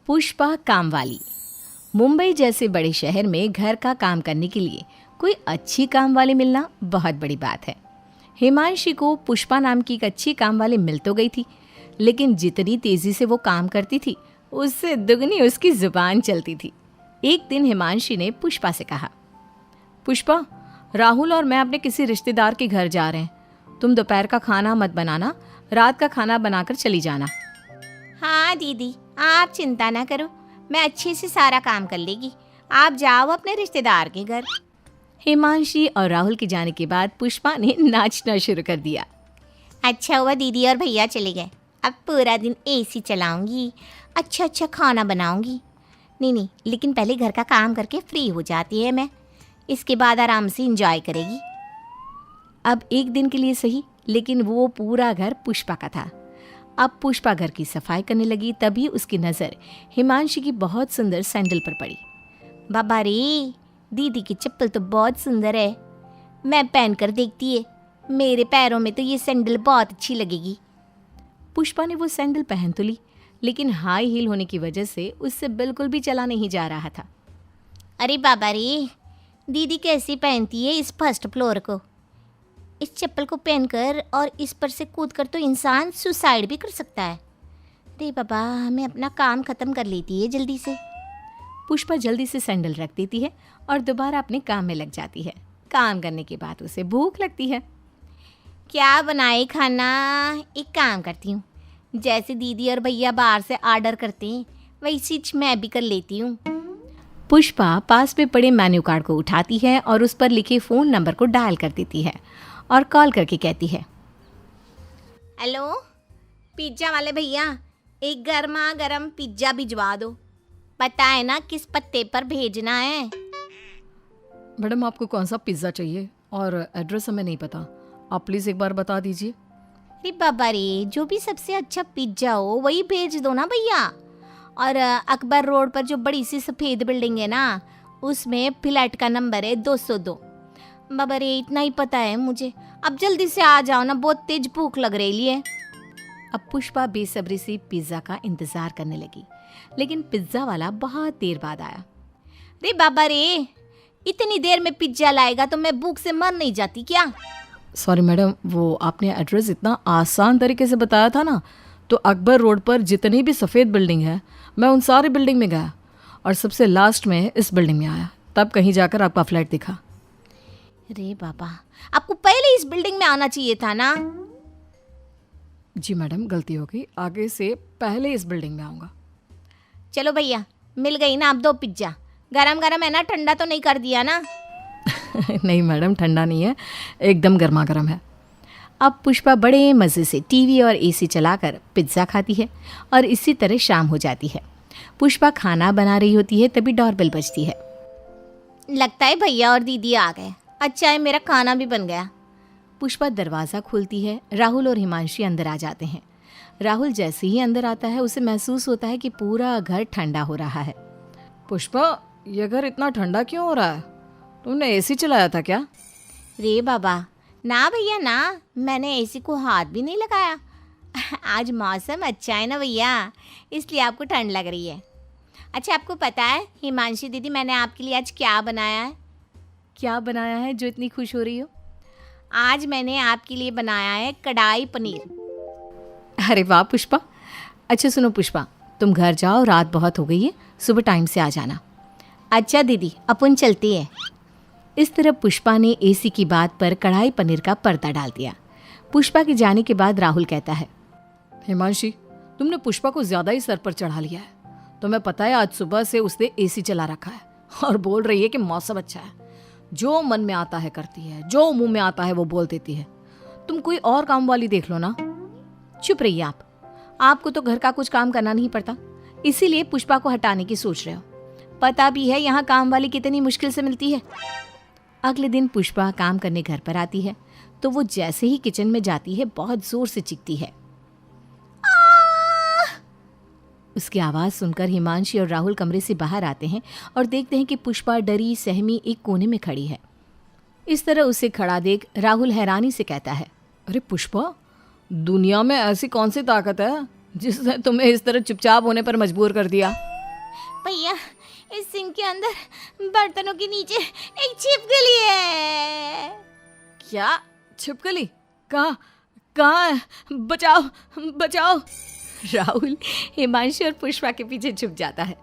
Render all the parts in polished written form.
पुष्पा कामवाली। मुंबई जैसे बड़े शहर में घर का काम करने के लिए कोई अच्छी काम वाली मिलना बहुत बड़ी बात है। हिमांशी को पुष्पा नाम की एक अच्छी काम वाली मिल तो गई थी, लेकिन जितनी तेजी से वो काम करती थी उससे दुगनी उसकी जुबान चलती थी। एक दिन हिमांशी ने पुष्पा से कहा, पुष्पा, राहुल और मैं अपने किसी रिश्तेदार के घर जा रहे हैं। तुम दोपहर का खाना मत बनाना, रात का खाना बनाकर चली जाना। हाँ दीदी, आप चिंता ना करो, मैं अच्छे से सारा काम कर लेगी। आप जाओ अपने रिश्तेदार के घर। हिमांशी और राहुल के जाने के बाद पुष्पा ने नाचना शुरू कर दिया। अच्छा हुआ दीदी और भैया चले गए, अब पूरा दिन एसी चलाऊंगी, अच्छा अच्छा खाना बनाऊंगी। नहीं, लेकिन पहले घर का काम करके फ्री हो जाती है मैं, इसके बाद आराम से एंजॉय करेगी। अब एक दिन के लिए सही, लेकिन वो पूरा घर पुष्पा का था। अब पुष्पा घर की सफाई करने लगी, तभी उसकी नज़र हिमांशी की बहुत सुंदर सैंडल पर पड़ी। बाबा रे, दीदी की चप्पल तो बहुत सुंदर है, मैं पहन कर देखती है, मेरे पैरों में तो ये सैंडल बहुत अच्छी लगेगी। पुष्पा ने वो सैंडल पहन तो ली, लेकिन हाई हील होने की वजह से उससे बिल्कुल भी चला नहीं जा रहा था। अरे बाबा रे, दीदी कैसे पहनती है इस फर्स्ट फ्लोर को? इस चप्पल को पहनकर और इस पर से कूदकर तो इंसान सुसाइड भी कर सकता है। अरे बाबा, हमें अपना काम ख़त्म कर लेती है जल्दी से। पुष्पा जल्दी से सैंडल रख देती है और दोबारा अपने काम में लग जाती है। काम करने के बाद उसे भूख लगती है। क्या बनाए खाना? एक काम करती हूँ, जैसे दीदी और भैया बाहर से ऑर्डर करते हैं वैसी मैं भी कर लेती हूँ। पुष्पा पास में पड़े मेन्यू कार्ड को उठाती है और उस पर लिखे फ़ोन नंबर को डायल कर देती है और कॉल करके कहती है, हेलो पिज्ज़ा वाले भैया, एक गर्मा गर्म पिज्ज़ा भिजवा दो। पता है ना किस पत्ते पर भेजना है? मैडम, आपको कौन सा पिज़्ज़ा चाहिए और एड्रेस हमें नहीं पता, आप प्लीज़ एक बार बता दीजिए। अरे बाबा रे, जो भी सबसे अच्छा पिज्ज़ा हो वही भेज दो ना भैया। और अकबर रोड पर जो बड़ी सी सफ़ेद बिल्डिंग है ना, उसमें फ्लैट का नंबर है 202। बाबा रे, इतना ही पता है मुझे, अब जल्दी से आ जाओ ना, बहुत तेज भूख लग रही है। अब पुष्पा बेसब्री से पिज़्ज़ा का इंतज़ार करने लगी, लेकिन पिज़्ज़ा वाला बहुत देर बाद आया। अरे बाबा रे, इतनी देर में पिज्ज़ा लाएगा तो मैं भूख से मर नहीं जाती क्या? सॉरी मैडम, वो आपने एड्रेस इतना आसान तरीके से बताया था ना, तो अकबर रोड पर जितनी भी सफ़ेद बिल्डिंग है मैं उन सारी बिल्डिंग में गया और सबसे लास्ट में इस बिल्डिंग में आया, तब कहीं जाकर आपका फ्लैट दिखा। अरे बाबा, आपको पहले इस बिल्डिंग में आना चाहिए था ना। जी मैडम, गलती हो गई, आगे से पहले इस बिल्डिंग में आऊँगा। चलो भैया, मिल गई ना आप 2 पिज्ज़ा। गरम गरम है ना, ठंडा तो नहीं कर दिया ना? नहीं मैडम, ठंडा नहीं है, एकदम गर्मा गर्म है। अब पुष्पा बड़े मज़े से टीवी और एसी चलाकर पिज़्ज़ा खाती है और इसी तरह शाम हो जाती है। पुष्पा खाना बना रही होती है, तभी डोरबेल बजती है। लगता है भैया और दीदी आ गए, अच्छा है मेरा खाना भी बन गया। पुष्पा दरवाज़ा खोलती है, राहुल और हिमांशी अंदर आ जाते हैं। राहुल जैसे ही अंदर आता है उसे महसूस होता है कि पूरा घर ठंडा हो रहा है। पुष्पा, ये घर इतना ठंडा क्यों हो रहा है? तुमने एसी चलाया था क्या? रे बाबा, ना भैया ना, मैंने एसी को हाथ भी नहीं लगाया। आज मौसम अच्छा है ना भैया, इसलिए आपको ठंड लग रही है। अच्छा, आपको पता है हिमांशी दीदी, मैंने आपके लिए आज क्या बनाया है? क्या बनाया है जो इतनी खुश हो रही हो? आज मैंने आपके लिए बनाया है कढ़ाई पनीर। अरे वाह पुष्पा। अच्छा सुनो पुष्पा, तुम घर जाओ, रात बहुत हो गई है, सुबह टाइम से आ जाना। अच्छा दीदी, अपन चलती है। इस तरह पुष्पा ने एसी की बात पर कढ़ाई पनीर का पर्दा डाल दिया। पुष्पा के जाने के बाद राहुल कहता है, हिमांशी, तुमने पुष्पा को ज़्यादा ही सर पर चढ़ा लिया है। तुम्हें पता है आज सुबह से उसने एसी चला रखा है और बोल रही है कि मौसम अच्छा है। जो मन में आता है करती है, जो मुंह में आता है वो बोल देती है। तुम कोई और काम वाली देख लो ना। चुप रहिए आप, आपको तो घर का कुछ काम करना नहीं पड़ता, इसीलिए पुष्पा को हटाने की सोच रहे हो। पता भी है यहाँ काम वाली कितनी मुश्किल से मिलती है। अगले दिन पुष्पा काम करने घर पर आती है तो वो जैसे ही किचन में जाती है बहुत जोर से चीखती है। उसकी आवाज़ सुनकर हिमांशी और राहुल कमरे से बाहर आते हैं और देखते हैं कि पुष्पा डरी सहमी एक कोने में खड़ी है। इस तरह उसे खड़ा देख राहुल हैरानी से कहता है, अरे पुष्पा, दुनिया में ऐसी कौन सी ताकत है जिसने तुम्हें इस तरह चुपचाप होने पर मजबूर कर दिया? भैया इस सिंक के अंदर बर्तनों के नीचे एक छिपकली है। क्या? छिपकली? कहाँ कहाँ है? बचाओ बचाओ। राहुल हिमांशु और पुष्पा के पीछे छुप जाता है।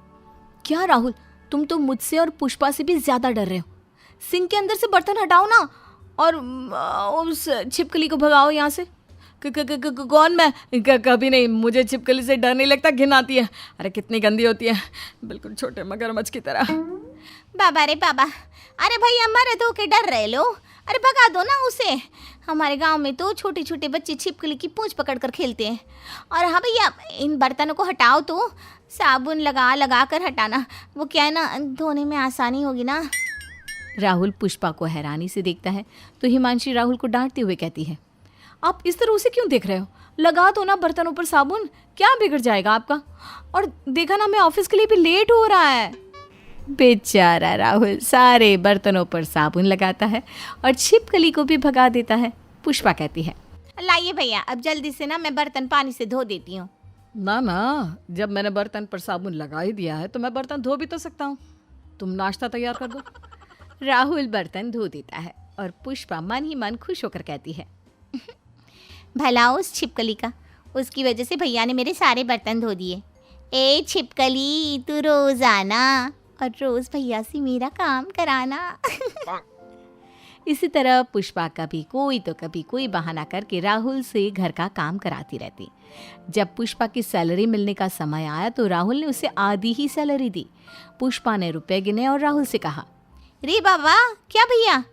क्या राहुल, तुम तो मुझसे और पुष्पा से भी ज्यादा डर रहे हो। सिंक के अंदर से बर्तन हटाओ ना और उस छिपकली को भगाओ यहाँ से। कौन मैं? कभी नहीं, मुझे छिपकली से डर नहीं लगता, घिन आती है। अरे कितनी गंदी होती है, बिल्कुल छोटे मगरमच्छ की तरह। बाबा रे बाबा, अरे भैया मर्द होके डर रहे लो, अरे भगा दो ना उसे। हमारे गांव में तो छोटे छोटे बच्चे छिपकली की पूंछ पकड़कर खेलते हैं। और हाँ भैया, इन बर्तनों को हटाओ तो साबुन लगा लगा कर हटाना, वो क्या है ना, धोने में आसानी होगी ना। राहुल पुष्पा को हैरानी से देखता है तो हिमांशी राहुल को डांटते हुए कहती है, आप इस तरह उसे क्यों देख रहे हो? लगा दो ना बर्तनों पर साबुन, क्या बिगड़ जाएगा आपका? और देखा ना, मैं ऑफिस के लिए भी लेट हो रहा है। बेचारा राहुल सारे बर्तनों पर साबुन लगाता है और छिपकली को भी भगा देता है। पुष्पा कहती है, लाइए भैया, अब जल्दी से ना मैं बर्तन पानी से धो देती हूँ। ना ना, जब मैंने बर्तन पर साबुन लगा ही दिया है तो मैं बर्तन धो भी तो सकता हूँ। तुम नाश्ता तैयार कर दो। राहुल बर्तन धो देता है और पुष्पा मन ही मन खुश होकर कहती है, भला उस छिपकली का, उसकी वजह से भैया ने मेरे सारे बर्तन धो दिए। ए छिपकली, तू रोज आना और रोज भैया से मेरा काम कराना। इसी तरह पुष्पा कभी कोई बहाना करके राहुल से घर का काम कराती रहती। जब पुष्पा की सैलरी मिलने का समय आया तो राहुल ने उसे आधी ही सैलरी दी। पुष्पा ने रुपए गिने और राहुल से कहा, रे बाबा, क्या भैया,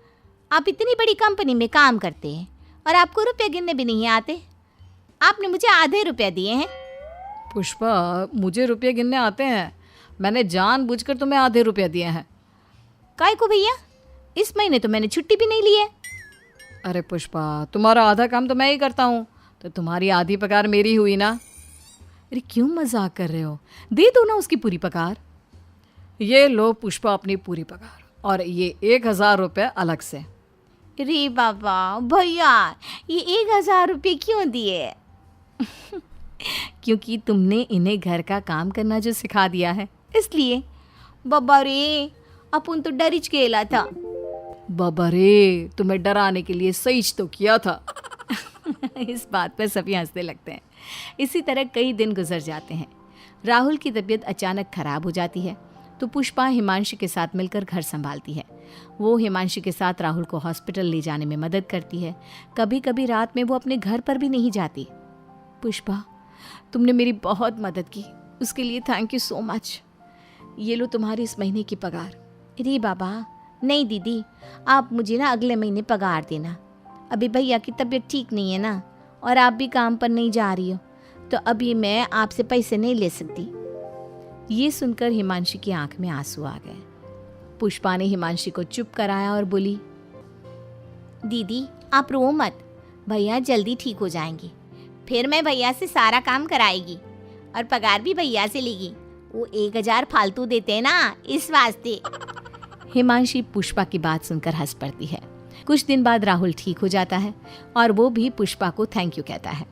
आप इतनी बड़ी कंपनी में काम करते हैं और आपको रुपए गिनने भी नहीं आते? आपने मुझे आधे रुपए दिए हैं। पुष्पा, मुझे रुपये गिनने आते हैं, मैंने जानबूझकर तुम्हें आधे रुपये दिए हैं। काय को भैया? इस महीने तो मैंने छुट्टी भी नहीं ली है। अरे पुष्पा, तुम्हारा आधा काम तो मैं ही करता हूँ, तो तुम्हारी आधी पगार मेरी हुई ना। अरे क्यों मजाक कर रहे हो? दे दो ना उसकी पूरी पगार। ये लो पुष्पा अपनी पूरी पगार, और ये 1000 रुपये अलग से। रे बाबा भैया, ये 1000 रुपये क्यों दिए? क्योंकि तुमने इन्हें घर का काम करना जो सिखा दिया है, इसलिए। बाबा रे, अपन तो डरिच गेला था। बाबा रे, तुम्हें डराने के लिए सही तो किया था। इस बात पर सभी हंसने लगते हैं। इसी तरह कई दिन गुजर जाते हैं। राहुल की तबीयत अचानक खराब हो जाती है तो पुष्पा हिमांशु के साथ मिलकर घर संभालती है। वो हिमांशु के साथ राहुल को हॉस्पिटल ले जाने में मदद करती है। कभी कभी रात में वो अपने घर पर भी नहीं जाती। पुष्पा, तुमने मेरी बहुत मदद की, उसके लिए थैंक यू सो मच। ये लो तुम्हारी इस महीने की पगार। अरे बाबा, नहीं दीदी, आप मुझे ना अगले महीने पगार देना। अभी भैया की तबीयत ठीक नहीं है ना, और आप भी काम पर नहीं जा रही हो, तो अभी मैं आपसे पैसे नहीं ले सकती। ये सुनकर हिमांशु की आंख में आंसू आ गए। पुष्पा ने हिमांशु को चुप कराया और बोली, दीदी आप रो मत, भैया जल्दी ठीक हो जाएंगे। फिर मैं भैया से सारा काम कराएगी और पगार भी भैया से लेगी। वो 1000 फालतू देते हैं ना, इस वास्ते। हिमांशी पुष्पा की बात सुनकर हंस पड़ती है। कुछ दिन बाद राहुल ठीक हो जाता है और वो भी पुष्पा को थैंक यू कहता है।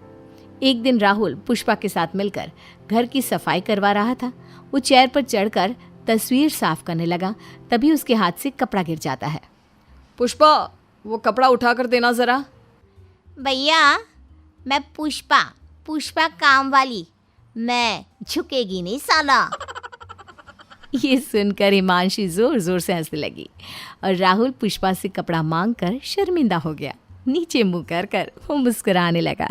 एक दिन राहुल पुष्पा के साथ मिलकर घर की सफाई करवा रहा था। वो चेयर पर चढ़कर तस्वीर साफ करने लगा, तभी उसके हाथ से कपड़ा गिर जाता है। पुष्पा, वो कपड़ा उठा कर देना जरा। भैया, मैं पुष्पा काम वाली, मैं झुकेगी नहीं साला। ये सुनकर हिमांशी जोर जोर से हंसने लगी और राहुल पुष्पा से कपड़ा मांगकर शर्मिंदा हो गया। नीचे मुंह कर वो मुस्कुराने लगा।